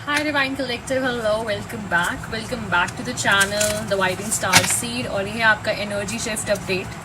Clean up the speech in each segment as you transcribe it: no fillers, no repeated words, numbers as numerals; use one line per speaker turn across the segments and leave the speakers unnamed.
Hi Divine Collective, hello, welcome back to the channel, The Writing Star Seed और ये है आपका Energy Shift Update.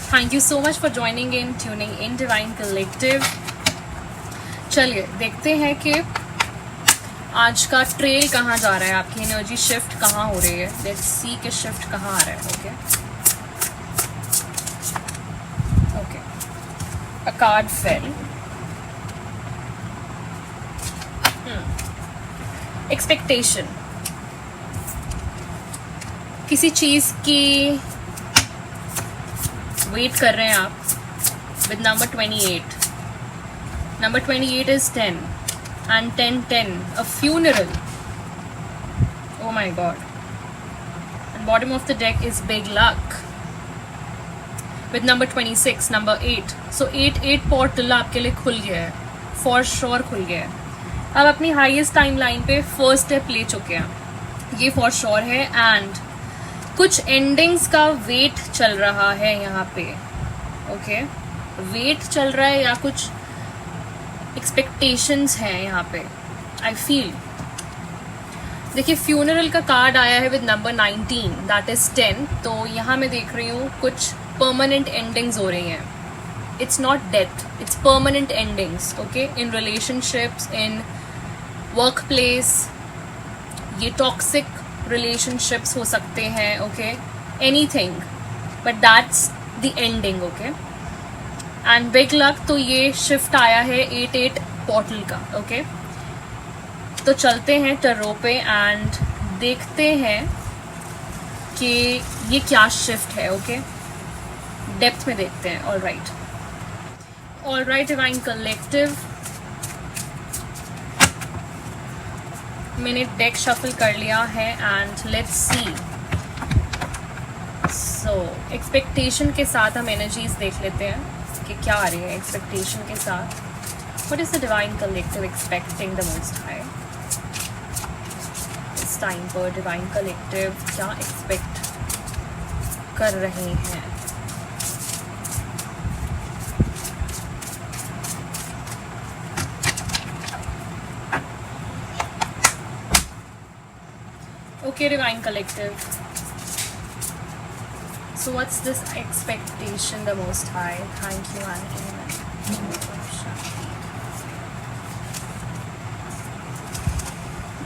Thank you so much for joining in, tuning in Divine Collective. चलिए देखते हैं कि आज का ट्रेल कहाँ जा रहा है, आपकी एनर्जी शिफ्ट कहाँ हो रही है. लेट्स सी कि शिफ्ट कहाँ आ रहा है. Okay, a card fell. Expectation, किसी चीज़ की वेट कर रहे हैं आप. With number 28, number 28 is 10 and 10 a funeral. Oh my god. And bottom of the deck is big luck with number 26, number 8. So 8 portal आपके लिए खुल गया है, फॉर श्योर खुल गया है. अब अपनी हाईएस्ट टाइम लाइन पे फर्स्ट स्टेप ले चुके हैं, ये फॉर श्योर है. एंड कुछ एंडिंग्स का वेट चल रहा है यहाँ पे. ओके, वेट चल रहा है या कुछ एक्सपेक्टेशंस हैं यहाँ पे, आई फील. देखिए, फ्यूनरल का कार्ड आया है विद नंबर 19, दैट इज 10. तो यहाँ मैं देख रही हूँ कुछ परमानेंट एंडिंग्स हो रही हैं. It's not death, it's permanent endings. Okay, in relationships, in work place, ये टॉक्सिक रिलेशनशिप्स हो सकते हैं. Okay, anything, but that's the ending. Okay, and big luck. तो ये शिफ्ट आया है 8 पोर्टल का. ओके, तो चलते हैं टरो पे एंड देखते हैं कि ये क्या शिफ्ट है. ओके, डेप्थ में देखते हैं. ऑल राइट डिवाइन कलेक्टिव, मैंने डेक शफल कर लिया है and let's see. So expectation के साथ हम एनर्जीज देख लेते हैं कि क्या आ रही है एक्सपेक्टेशन के साथ. What is the divine collective expecting the most high इस टाइम पर. डिवाइन कलेक्टिव क्या एक्सपेक्ट कर रहे हैं. Okay, Divine Collective. So what's this expectation the most high? Thank you and amen.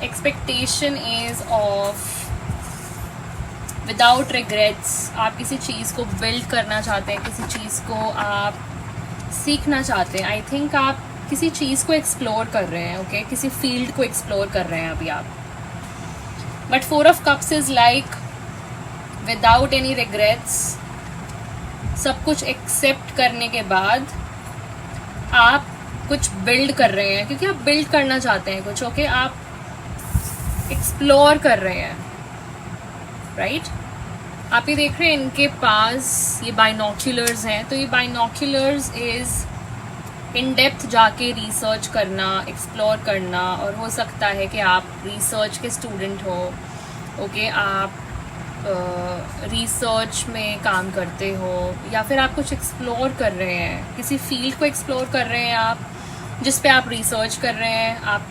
Expectation is of without regrets. आप किसी चीज़ को build करना चाहते हैं, किसी चीज़ को आप सीखना चाहते हैं. आई थिंक आप किसी चीज़ को एक्सप्लोर कर रहे हैं. ओके, किसी फील्ड को एक्सप्लोर कर रहे हैं अभी आप. But 4 of Cups is like without any regrets. सब कुछ एक्सेप्ट करने के बाद आप कुछ बिल्ड कर रहे हैं, क्योंकि आप बिल्ड करना चाहते हैं कुछ. ओके, आप एक्सप्लोर कर रहे हैं. राइट, आप ये देख रहे हैं इनके पास ये बाइनोक्यूलर्स हैं. तो ये बाइनोक्यूलर्स इज इन डेप्थ जाके रिसर्च करना, एक्सप्लोर करना. और हो सकता है कि आप रिसर्च के स्टूडेंट हो. ओके, आप रिसर्च में काम करते हो, या फिर आप कुछ एक्सप्लोर कर रहे हैं, किसी फील्ड को एक्सप्लोर कर रहे हैं आप, जिस पे आप रिसर्च कर रहे हैं. आप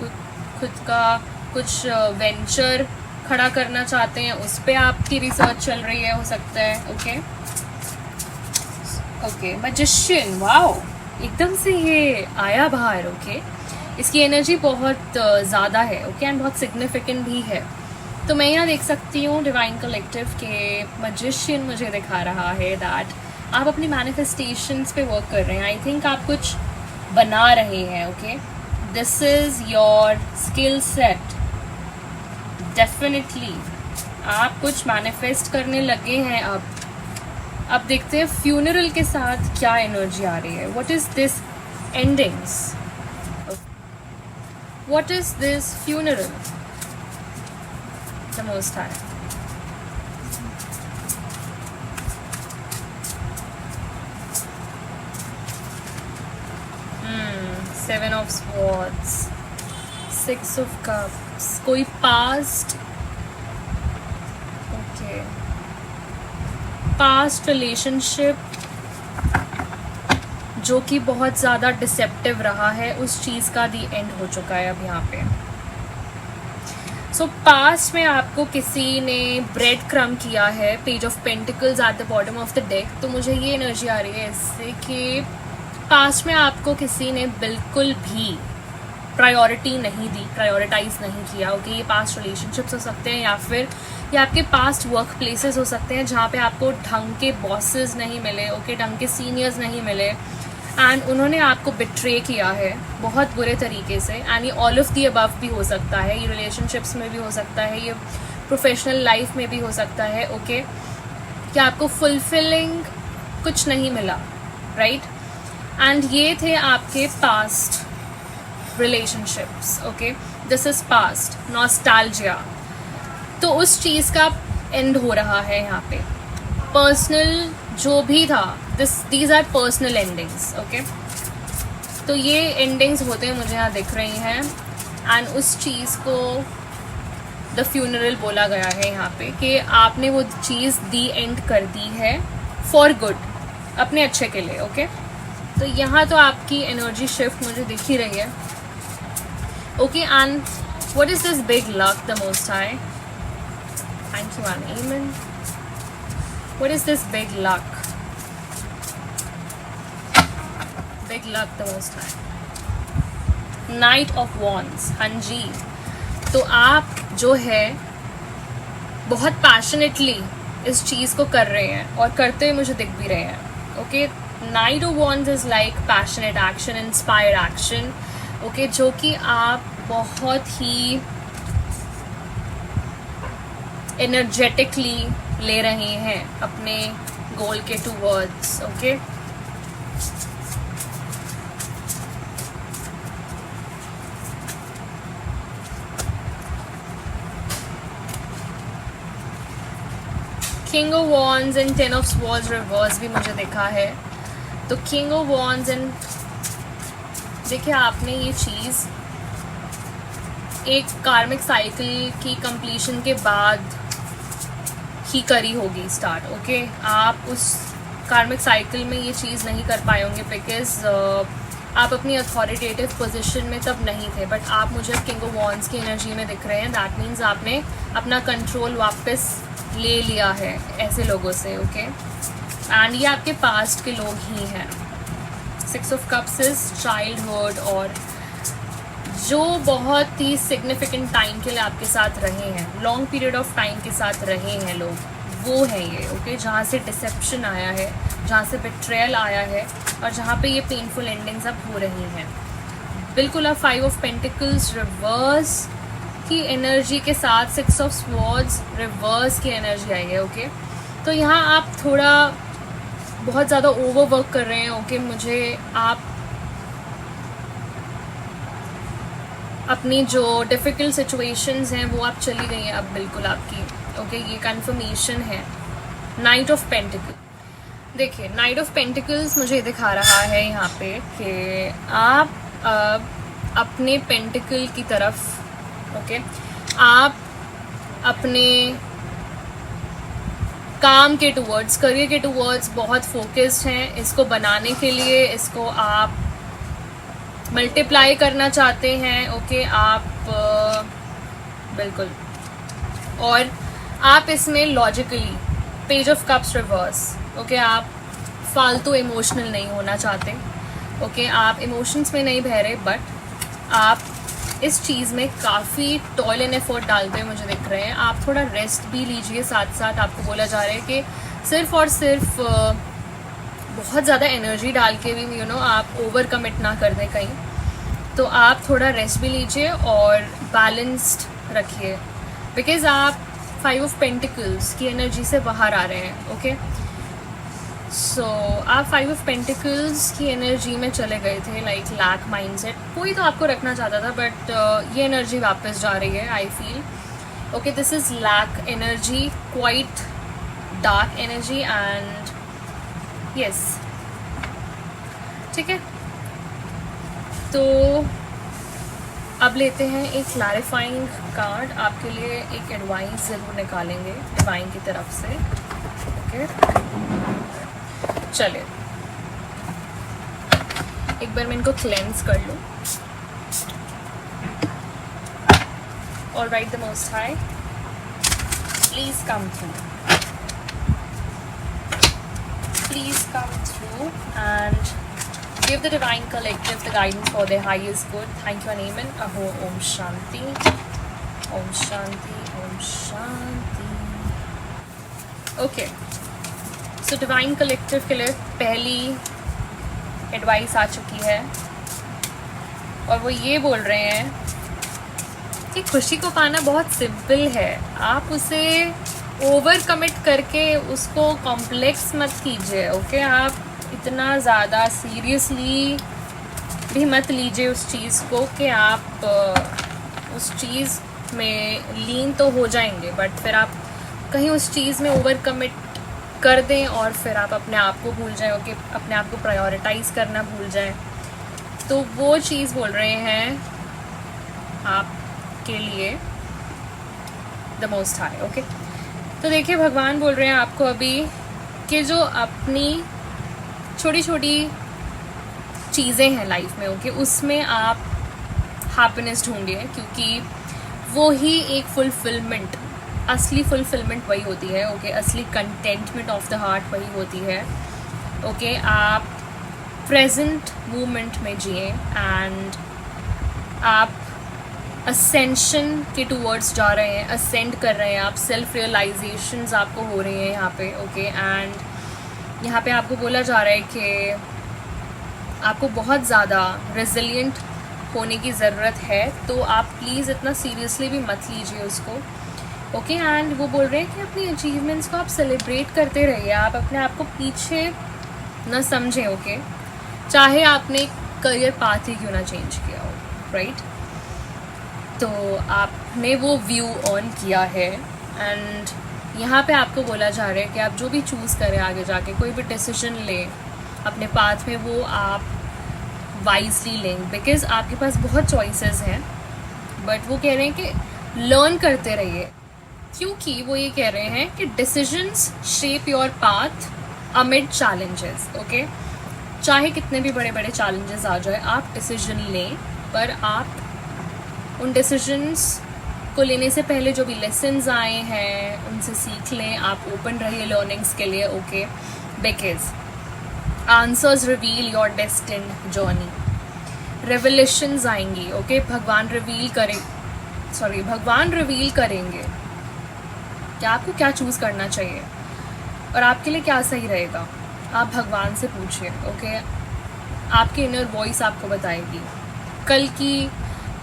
खुद का कुछ वेंचर खड़ा करना चाहते हैं, उस पे आपकी रिसर्च चल रही है, हो सकता है. ओके, मैजिशियन, वाओ, एकदम से ये आया बाहर. ओके, इसकी एनर्जी बहुत ज़्यादा है. ओके, एंड बहुत सिग्निफिकेंट भी है. तो मैं यहाँ देख सकती हूँ डिवाइन कलेक्टिव के मैजिशियन मुझे दिखा रहा है दैट आप अपनी मैनिफेस्टेशंस पे वर्क कर रहे हैं. आई थिंक आप कुछ बना रहे हैं. Okay, this is your skill set. Definitely आप कुछ मैनिफेस्ट करने लगे हैं अब. अब देखते हैं फ्यूनरल के साथ क्या एनर्जी आ रही है. What is this endings, what is this funeral the most high. Seven of Swords, 6 of Cups, कोई पास्ट. ओके, पास्ट रिलेशनशिप जो कि बहुत ज़्यादा डिसेप्टिव रहा है, उस चीज़ का दी एंड हो चुका है अब यहाँ पे. सो पास्ट में आपको किसी ने ब्रेड क्रम किया है, page of pentacles at the bottom of the deck. तो मुझे ये एनर्जी आ रही है इससे कि पास्ट में आपको किसी ने बिल्कुल भी प्रायोरिटी नहीं दी, प्रायोरिटाइज नहीं किया। ओके, ये पास्ट रिलेशनशिप्स हो सकते हैं या फिर ये आपके पास्ट वर्क प्लेसेस हो सकते हैं जहाँ पे आपको ढंग के बॉसेस नहीं मिले, ओके, ढंग के सीनियर्स नहीं मिले एंड उन्होंने आपको बिट्रे किया है बहुत बुरे तरीके से। एंड ये ऑल ऑफ दी अबव भी हो सकता है, ये रिलेशनशिप्स में भी हो सकता है, ये प्रोफेशनल लाइफ में भी हो सकता है। ओके, कि आपको फुलफिलिंग कुछ नहीं मिला, राइट। एंड ये थे आपके past relationships. Okay, this is past nostalgia. तो उस चीज़ का एंड हो रहा है यहाँ पे। पर्सनल जो भी था, these are personal endings. Okay, तो ये एंडिंग्स होते हैं मुझे यहाँ दिख रही हैं एंड उस चीज़ को द फ्यूनरल बोला गया है यहाँ पे कि आपने वो चीज़ दी एंड कर दी है फॉर गुड, अपने अच्छे के लिए। ओके, तो यहाँ तो आपकी एनर्जी शिफ्ट मुझे दिख ही रही है। Okay, and what is this big luck the most high? Thank you and amen. What is this big luck? Big luck the most high. Knight of Wands. हाँ जी, तो आप जो है बहुत पैशनेटली इस चीज़ को कर रहे हैं और करते हुए मुझे दिख भी रहे हैं। Okay, Knight of Wands is like passionate action, inspired action. Okay, जो कि आप बहुत ही एनर्जेटिकली ले रहे हैं अपने गोल के towards. Okay, king of wands and 10 of swords reverse भी मुझे देखा है। तो किंग ऑफ वॉन्ड्स एंड देखिए, आपने ये चीज़ एक कार्मिक साइकिल की कंप्लीशन के बाद ही करी होगी स्टार्ट। ओके, आप उस कार्मिक साइकिल में ये चीज़ नहीं कर पाए होंगे बिकॉज आप अपनी अथॉरिटेटिव पोजीशन में तब नहीं थे, बट आप मुझे किंग ऑफ वॉन्ड्स की एनर्जी में दिख रहे हैं। दैट मीन्स आपने अपना कंट्रोल वापस ले लिया है ऐसे लोगों से। ओके, एंड ये आपके पास्ट के लोग ही हैं। 6 ऑफ कप्स इज चाइल्डहुड और जो बहुत ही सिग्निफिकेंट टाइम के लिए आपके साथ रहे हैं, लॉन्ग पीरियड ऑफ टाइम के साथ रहे हैं लोग, वो है ये। ओके, जहाँ से डिसेप्शन आया है, जहाँ से बिट्रेयल आया है और जहाँ पे ये पेनफुल एंडिंग्स अब हो रही हैं। बिल्कुल अब 5 ऑफ पेंटिकल्स रिवर्स की एनर्जी के साथ 6 ऑफ स्वॉर्ड्स रिवर्स की एनर्जी आई है। ओके, तो यहाँ आप थोड़ा बहुत ज़्यादा ओवरवर्क कर रहे हैं। ओके, मुझे आप अपनी जो डिफ़िकल्ट सिचुएशंस हैं वो आप चली गई हैं अब बिल्कुल आपकी। ओके, ये कंफर्मेशन है। नाइट ऑफ पेंटिकल, देखिए नाइट ऑफ पेंटिकल्स मुझे दिखा रहा है यहाँ पे कि आप अपने पेंटिकल की तरफ, ओके, आप अपने काम के टूवर्ड्स, करियर के टूवर्ड्स बहुत फोकस्ड हैं। इसको बनाने के लिए इसको आप मल्टीप्लाई करना चाहते हैं। ओके, आप बिल्कुल, और आप इसमें logically page of cups reverse, okay, आप फालतू इमोशनल नहीं होना चाहते। ओके, आप इमोशंस में नहीं बह रहे, बट आप इस चीज़ में काफ़ी टॉयल एंड एफर्ट डालते हुए मुझे दिख रहे हैं। आप थोड़ा रेस्ट भी लीजिए, साथ साथ आपको बोला जा रहा है कि सिर्फ और सिर्फ बहुत ज़्यादा एनर्जी डाल के भी आप ओवर कमिट ना कर दें कहीं। तो आप थोड़ा रेस्ट भी लीजिए और बैलेंस्ड रखिए बिकॉज आप 5 ऑफ पेंटिकल्स की एनर्जी से बाहर आ रहे हैं। ओके, सो आप 5 ऑफ पेंटिकल्स की एनर्जी में चले गए थे, लाइक लैक माइंडसेट कोई तो आपको रखना चाहता था, बट ये एनर्जी वापस जा रही है I feel. Okay, this is lack energy, quite dark energy and yes, ठीक है। तो अब लेते हैं एक क्लैरिफाइंग कार्ड, आपके लिए एक एडवाइस ज़रूर निकालेंगे डिवाइन की तरफ से। ओके, चलिए एक बार मैं इनको क्लेंस कर लूँ All right, the Most High, please come through. Please come through and give the Divine Collective the guidance for their highest good. Thank you and amen. Aho, Om Shanti. Om Shanti. Om Shanti. Okay. So Divine Collective के लिए पहली advice आ चुकी है और वो ये बोल रहे हैं कि खुशी को पाना बहुत सिंपल है. आप उसे ओवर कमिट करके उसको कॉम्प्लेक्स मत कीजिए. ओके, आप इतना ज़्यादा सीरियसली भी मत लीजिए उस चीज़ को कि आप उस चीज़ में लीन तो हो जाएंगे, बट फिर आप कहीं उस चीज़ में ओवर कमिट कर दें और फिर आप अपने आप को भूल जाएं. ओके, अपने आप को प्रायोरिटाइज़ करना भूल जाएं. तो वो चीज़ बोल रहे हैं आपके लिए द मोस्ट हाई. ओके, तो देखिए भगवान बोल रहे हैं आपको अभी कि जो अपनी छोटी छोटी चीज़ें हैं लाइफ में, ओके, उसमें आप हैप्पीनेस ढूंढिए, क्योंकि वो ही एक फुलफिलमेंट, असली फुलफिलमेंट वही होती है. ओके, असली कंटेंटमेंट ऑफ द हार्ट वही होती है. ओके, आप प्रेजेंट मोमेंट में जिए एंड आप असेंशन के टूवर्ड्स जा रहे हैं, असेंड कर रहे हैं आप. सेल्फ रियलाइजेशंस आपको हो रही हैं यहाँ पे. ओके, एंड यहाँ पे आपको बोला जा रहा है कि आपको बहुत ज़्यादा रेजिलिएंट होने की ज़रूरत है. तो आप प्लीज़ इतना सीरियसली भी मत लीजिए उसको. ओके, एंड वो बोल रहे हैं कि अपनी अचीवमेंट्स को आप सेलिब्रेट करते रहिए. आप अपने आप को पीछे न समझें. ओके, चाहे आपने करियर पाथ ही क्यों ना चेंज किया हो, राइट. तो आपने वो व्यू ऑन किया है एंड यहाँ पे आपको बोला जा रहा है कि आप जो भी चूज़ करें आगे जाके, कोई भी डिसीजन लें अपने पाथ में, वो आप वाइजली लें. बिकॉज आपके पास बहुत चॉइसेस हैं, बट वो कह रहे हैं कि लर्न करते रहिए, क्योंकि वो ये कह रहे हैं कि decisions shape your path amid challenges. Okay, चाहे कितने भी बड़े बड़े चैलेंजेस आ जाए, आप डिसीजन लें, पर आप उन डिसीजंस को लेने से पहले जो भी लेसन्स आए हैं उनसे सीख लें. आप ओपन रहिए लर्निंग्स के लिए. Okay, because answers reveal your destined journey. Revelations आएंगी. ओके, भगवान रिवील करेंगे कि आपको क्या चूज़ करना चाहिए और आपके लिए क्या सही रहेगा. आप भगवान से पूछिए. ओके, आपकी इनर वॉइस आपको बताएगी. कल की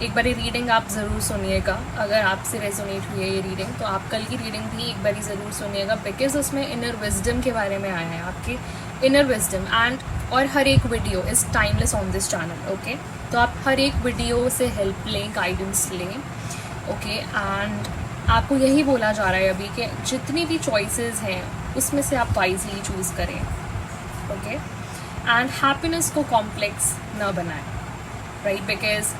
एक बारी रीडिंग आप ज़रूर सुनिएगा. अगर आपसे रेजोनेट हुई है ये रीडिंग, तो आप कल की रीडिंग भी एक बारी ज़रूर सुनिएगा, बिकॉज उसमें इनर विजडम के बारे में आया है, आपके इनर विजडम. एंड और हर एक video is timeless on this channel. Okay, तो आप हर एक वीडियो से हेल्प लें, गाइडेंस लें. ओके, एंड आपको यही बोला जा रहा है अभी कि जितनी भी चॉइसेस हैं उसमें से आप वाइजली चूज़ करें. ओके, एंड हैप्पीनेस को कॉम्प्लेक्स न बनाएं, राइट. बिकॉज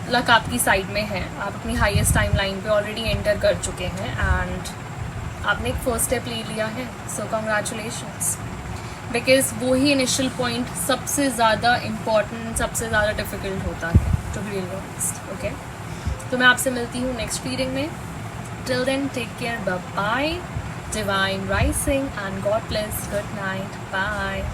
लक आपकी साइड में है. आप अपनी हाईएस्ट टाइम लाइन पे ऑलरेडी एंटर कर चुके हैं एंड आपने एक फर्स्ट स्टेप ले लिया है. सो कॉन्ग्रेचुलेशंस, बिकॉज वो ही इनिशियल पॉइंट सबसे ज़्यादा इम्पॉर्टेंट, सबसे ज़्यादा डिफ़िकल्ट होता है, to be really honest. Okay, तो मैं आपसे मिलती हूँ नेक्स्ट रीडिंग में. Till then, take care, bye bye, divine rising and God bless. Good night, bye.